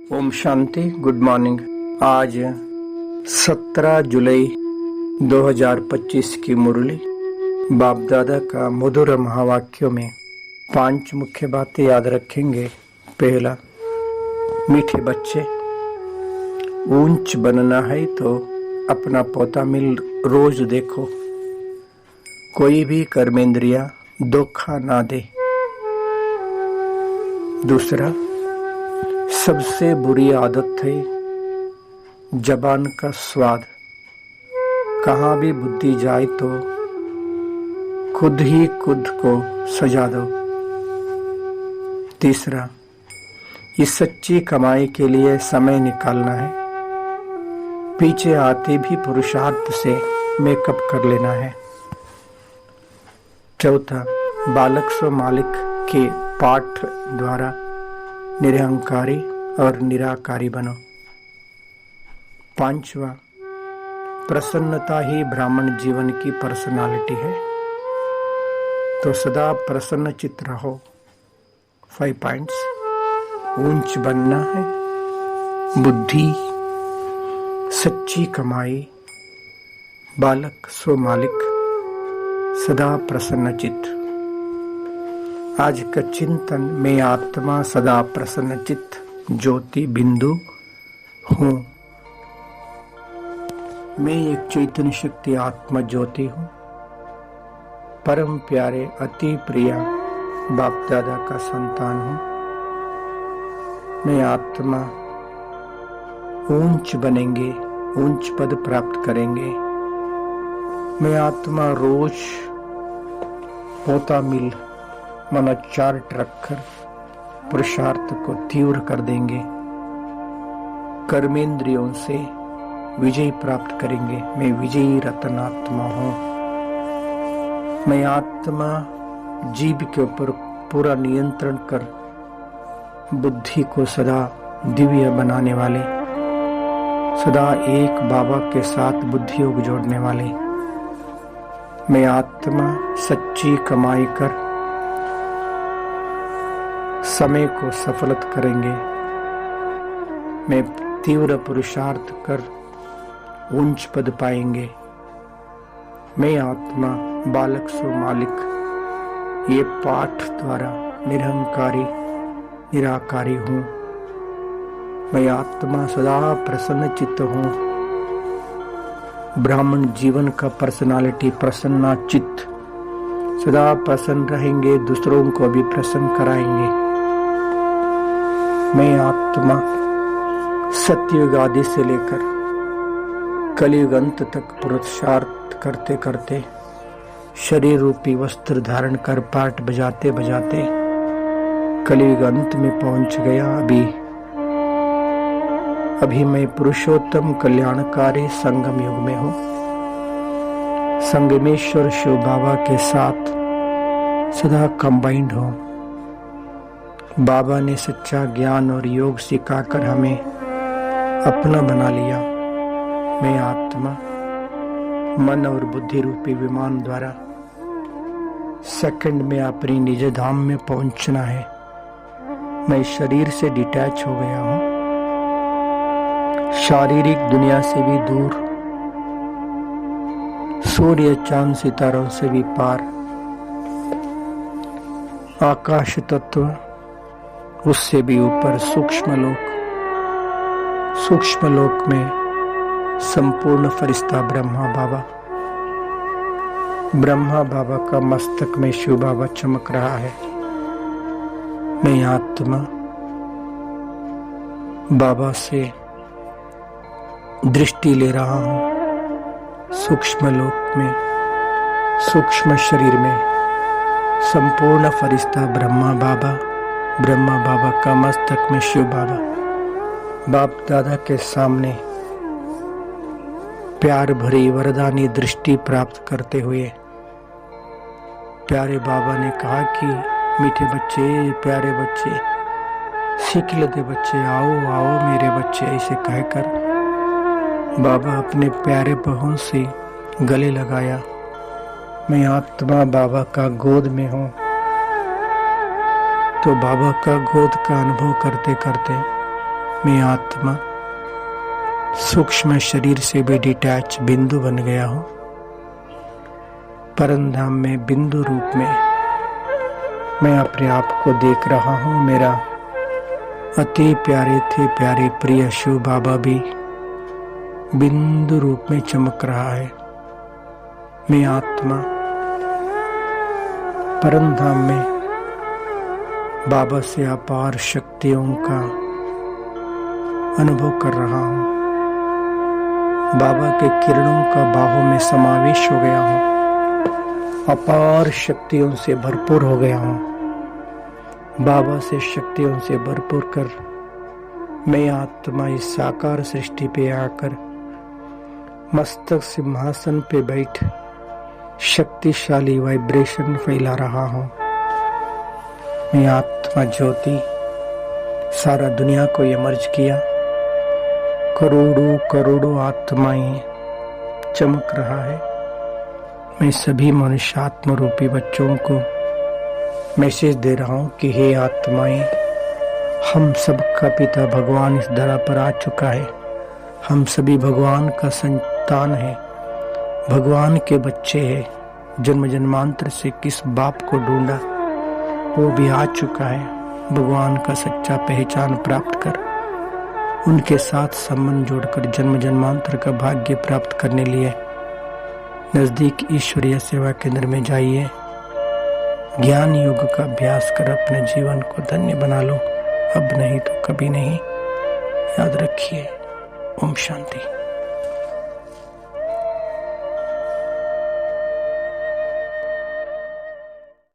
Om Shanti. Good morning. आज 17 जुलाई 2025 की मुरली बाप दादा का मधुर महावाक्यों में 5 मुख्य बातें याद रखेंगे। पहला, मीठे बच्चे, ऊंच बनना है तो अपना पोता मिल रोज देखो, कोई भी कर्मेंद्रिया धोखा ना दे। दूसरा, सबसे बुरी आदत है जबान का स्वाद, कहाँ भी बुद्धि जाए तो खुद ही खुद को सजा दो। तीसरा, इस सच्ची कमाई के लिए समय निकालना है, पीछे आते भी पुरुषार्थ से मेकअप कर लेना है। चौथा, बालक स्व मालिक के पाठ द्वारा निरहंकारी और निराकारी बनो। पांचवा, प्रसन्नता ही ब्राह्मण जीवन की पर्सनालिटी है, तो सदा प्रसन्न चित्त रहो। 5 पॉइंट्स। ऊंच बनना है, बुद्धि, सच्ची कमाई, बालक स्व मालिक, सदा प्रसन्न चित्त। आज का चिंतन, मैं आत्मा सदा प्रसन्न चित्त ज्योति बिंदु हूँ। मैं एक चैतन्य शक्ति आत्मा ज्योति हूँ, परम प्यारे अति प्रिय बाप दादा का संतान हूँ। मैं आत्मा ऊंच बनेंगे, ऊंच पद प्राप्त करेंगे। मैं आत्मा रोज पोता मिल मनोचार्ट रखकर पुरुषार्थ को तीव्र कर देंगे, कर्मेंद्रियों से विजय प्राप्त करेंगे। मैं विजयी रत्नात्मा हूँ। मैं आत्मा जीव के ऊपर पूरा नियंत्रण कर बुद्धि को सदा दिव्य बनाने वाले, सदा एक बाबा के साथ बुद्धि को जोड़ने वाले। मैं आत्मा सच्ची कमाई कर समय को सफलत करेंगे। मैं तीव्र पुरुषार्थ कर उच्च पद पाएंगे। मैं आत्मा बालक स्व मालिक ये पाठ द्वारा निरहंकारी निराकारी हूँ। मैं आत्मा सदा प्रसन्न चित्त हूँ। ब्राह्मण जीवन का पर्सनालिटी प्रसन्ना चित्त, सदा प्रसन्न रहेंगे, दूसरों को भी प्रसन्न कराएंगे। मैं आत्मा सत्ययुग आदि से लेकर कलयुग अंत तक पुरुषार्थ करते करते शरीर रूपी वस्त्र धारण कर पाठ बजाते बजाते कलयुग अंत में पहुंच गया। अभी मैं पुरुषोत्तम कल्याणकारी संगम युग में हूँ। संगमेश्वर शिव बाबा के साथ सदा कंबाइंड हूँ। बाबा ने सच्चा ज्ञान और योग सिखाकर हमें अपना बना लिया। मैं आत्मा मन और बुद्धि रूपी विमान द्वारा सेकंड में अपनी निज धाम में पहुंचना है। मैं शरीर से डिटैच हो गया हूं, शारीरिक दुनिया से भी दूर, सूर्य चांद सितारों से भी पार, आकाश तत्व उससे भी ऊपर सूक्ष्म लोक में संपूर्ण फरिश्ता ब्रह्मा बाबा का मस्तक में शिव बाबा चमक रहा है। मैं आत्मा बाबा से दृष्टि ले रहा हूँ। सूक्ष्म लोक में, सूक्ष्म शरीर में संपूर्ण फरिश्ता ब्रह्मा बाबा का मस्तक में शिव बाबा। बाप दादा के सामने प्यार भरी वरदानी दृष्टि प्राप्त करते हुए प्यारे बाबा ने कहा कि मीठे बच्चे, प्यारे बच्चे, सीख लेते बच्चे, आओ आओ मेरे बच्चे। ऐसे कहकर बाबा अपने प्यारे बहों से गले लगाया। मैं आत्मा बाबा का गोद में हूँ। तो बाबा का गोद का अनुभव करते करते मैं आत्मा सूक्ष्म शरीर से भी डिटैच बिंदु बन गया हूँ। परम धाम में बिंदु रूप में मैं अपने आप को देख रहा हूँ। मेरा अति प्यारे थे प्यारे प्रिय शिव बाबा भी बिंदु रूप में चमक रहा है। मैं आत्मा परम धाम में बाबा से अपार शक्तियों का अनुभव कर रहा हूँ। बाबा के किरणों का बाहों में समावेश हो गया हूँ। अपार शक्तियों से भरपूर हो गया हूँ। बाबा से शक्तियों से भरपूर कर मैं आत्मा इस साकार सृष्टि पे आकर मस्तक सिंहासन पे बैठ शक्तिशाली वाइब्रेशन फैला रहा हूँ। मैं आत्मा ज्योति सारा दुनिया को इमर्ज किया। करोड़ों करोड़ों आत्माएं चमक रहा है। मैं सभी मनुष्यात्म रूपी बच्चों को मैसेज दे रहा हूँ कि हे आत्माएं, हम सबका पिता भगवान इस धरा पर आ चुका है। हम सभी भगवान का संतान है, भगवान के बच्चे हैं। जन्म जन्मांतर से किस बाप को ढूंढा वो भी आ चुका है। भगवान का सच्चा पहचान प्राप्त कर उनके साथ संबंध जोड़कर जन्म जन्मांतर का भाग्य प्राप्त करने लिए नजदीक ईश्वरीय सेवा केंद्र में जाइए। ज्ञान योग का अभ्यास कर अपने जीवन को धन्य बना लो। अब नहीं तो कभी नहीं। याद रखिए। ओम शांति।